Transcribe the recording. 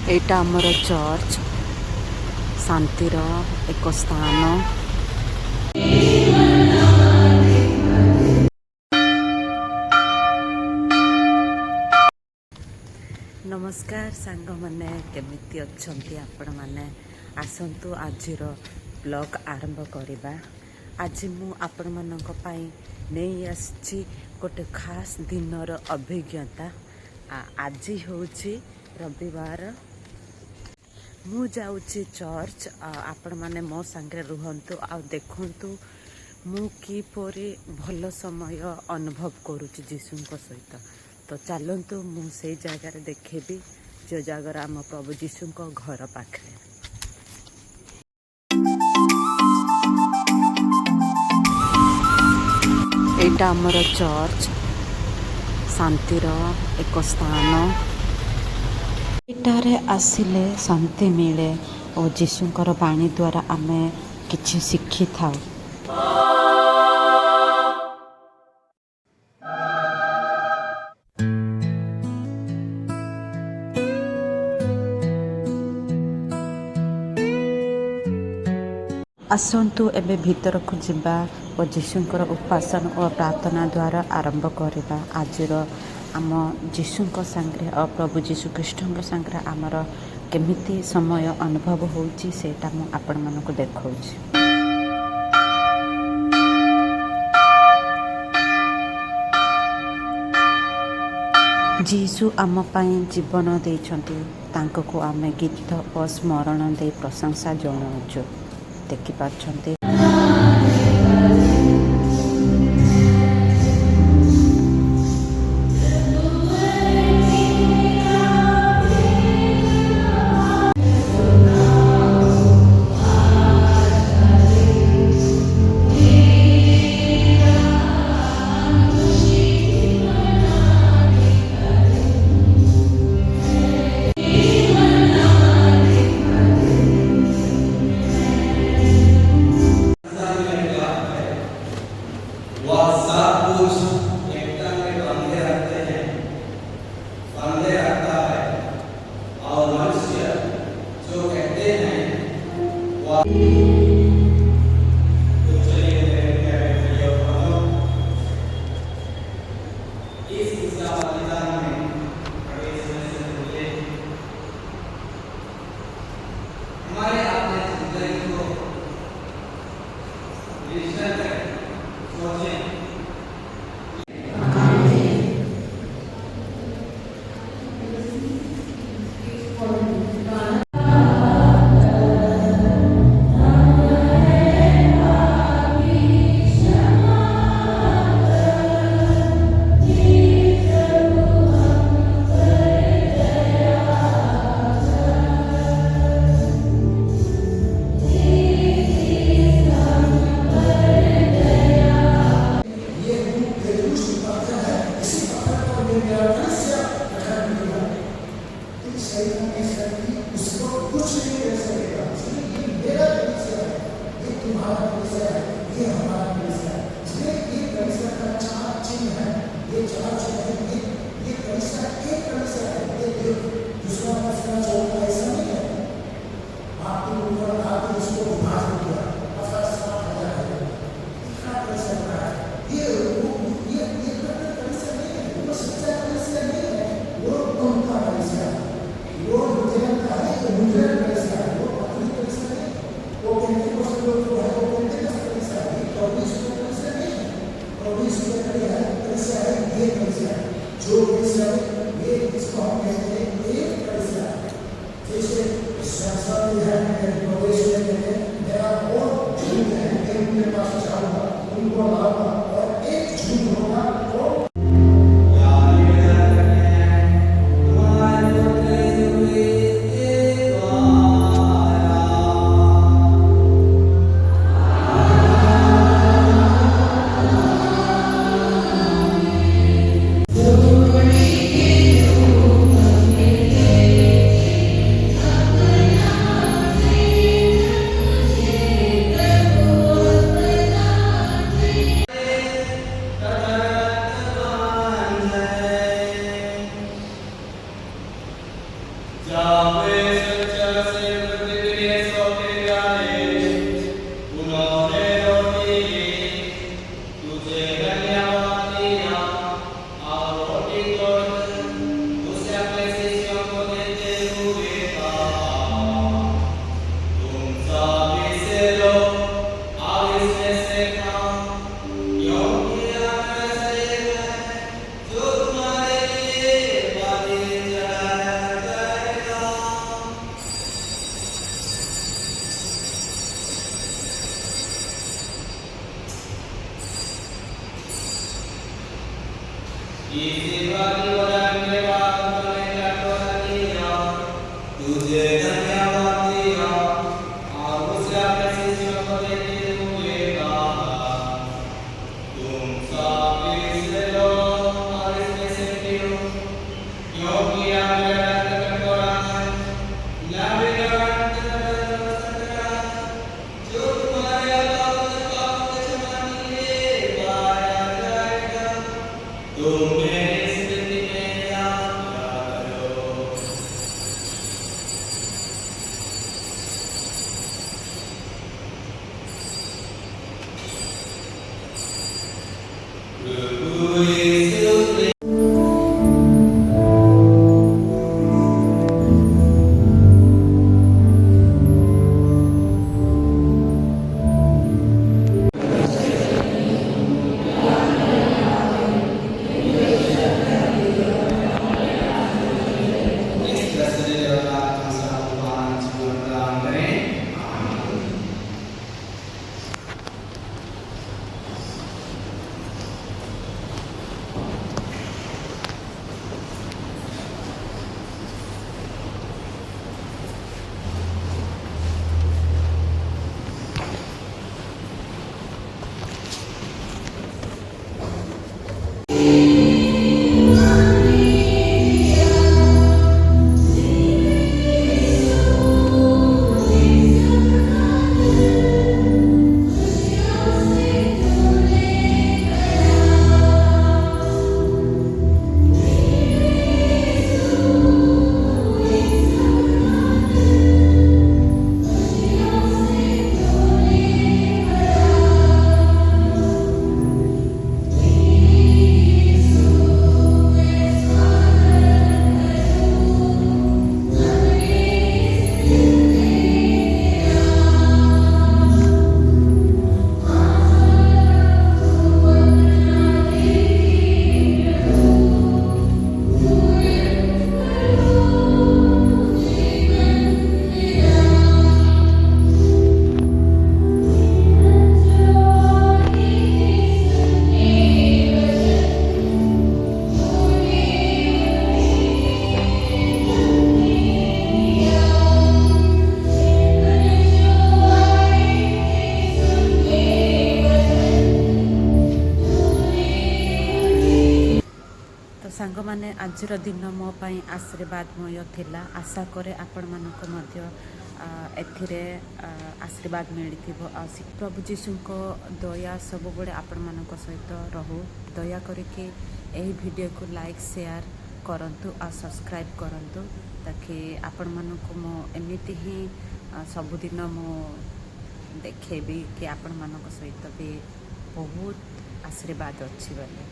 एटा आमर चर्च शांतिर एक स्थान। नमस्कार सांग मैंने केमिति अच्छंती आपण मैंने आसंतु आजिर ब्लॉग आरंभ करवा। आज मु आपण मानक पई नहीं आसी गोटे खास दिनर अभिज्ञता। आज होची रविवार, मु जाऊँगी चर्च। आपण माने मो संगे रुहंतु आ देखंतु मु किपरि भल समय अनुभव करुच्ची जीशुଙ୍କ सहित। तो चलतु मु से जगार देखेबी जो जगार आम प्रभु जीशुଙ୍କ घर पाखे। एटा आमर चर्च शांतिर एक स्थान। एटारे आसिले शांति मिले और जीशुଙ୍କର बाणी द्वारा आमे किछि शिखि थाउ। आसंतु एबे भीतर को जिबा और जीशुଙ୍କର उपासना और प्रार्थना द्वारा आरंभ करवा। आजिर आम जीशुଙ୍କ संगे और प्रभु जीशु ख्रीष्टଙ୍କ संगे आमर केमिति समय अनुभव होउची सेटा मु आपण मानकु देखौची। जीशु आम पाई जीवन देइछंती, तांको को आमे गीत और स्मरण दे प्रशंसा जणाउछु। देखि पाछंती ସାଙ୍ଗମାନେ ଆଜିର ଦିନ ମୋ ପାଇଁ ଆଶୀର୍ବାଦମୟ ଥିଲା। ଆଶା କରେ ଆପଣମାନଙ୍କୁ ମଧ୍ୟ ଏଥିରେ ଆଶୀର୍ବାଦ ମିଳିଥିବ। ଆଉ ପ୍ରଭୁ ଯୀଶୁଙ୍କ ଦୟା ସବୁବେଳେ ଆପଣମାନଙ୍କ ସହିତ ରହୁ। ଦୟାକରିକି ଏହି ଭିଡ଼ିଓକୁ ଲାଇକ୍ ସେୟାର କରନ୍ତୁ ଆଉ ସବସ୍କ୍ରାଇବ୍ କରନ୍ତୁ, ତାକି ଆପଣମାନଙ୍କୁ ମୁଁ ଏମିତି ହିଁ ସବୁଦିନ ମୁଁ ଦେଖେଇବି କି ଆପଣମାନଙ୍କ ସହିତ ବି ବହୁତ ଆଶୀର୍ବାଦ ଅଛି ବୋଲି।